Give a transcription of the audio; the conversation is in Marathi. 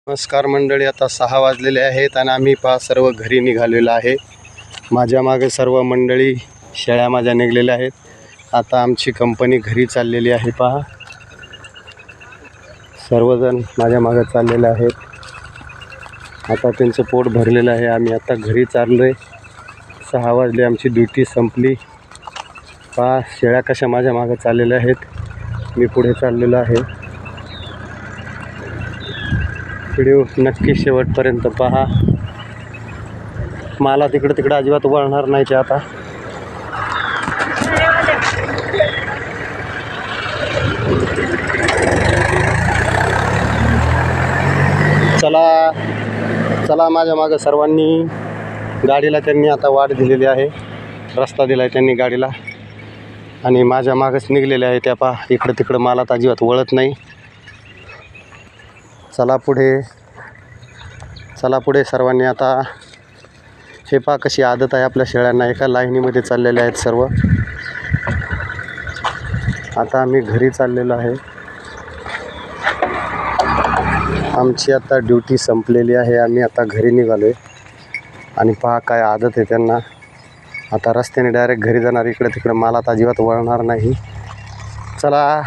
नमस्कार मंडळी, आता 6 वाजलेले आहेत आणि आम्ही सर्व घरी निघालेलो आहे। माझ्या मागे सर्व मंडळी शेळ्या माझ्या निघलेल्या आहेत। आता आमची कंपनी घरी चाललेली आहे। पहा, सर्वजण माझ्या मागे चाललेले आहेत। आता त्यांचं पोट भरलेलं आहे। आम्ही आता घरी चाललोय। 6 वाजले, आमची ड्युटी संपली। पहा शेळ्या कशा माझ्या मागे चाललेल्या आहेत, मी पुढे चाललेलो आहे। व्हिडिओ नक्की शेवटपर्यंत पहा। मला तिकडे अजिबात वळणार नाही ते आता। चला चला, माझ्या मागे सर्वांनी गाडीला त्यांनी आता वाट दिलेली आहे, रस्ता दिला आहे त्यांनी गाडीला आणि माझ्या मागच निघलेले आहे त्या। पहा इकडं तिकडं मला तर अजिबात वळत नाही। चला पुढे सर्वांनी। आता हे पहा कशी आदत आहे आपल्या शेळ्यांना, एका लाईनीमध्ये चाललेले आहेत सर्व। आता आम्ही घरी चाललेलो आहे। आमची आता ड्युटी संपलेली आहे, आम्ही आता घरी निघालोय आणि पहा काय आदत आहे त्यांना। आता रस्त्याने डायरेक्ट घरी जाणार, इकडे तिकडे मला तर अजिबात वळणार नाही। चला।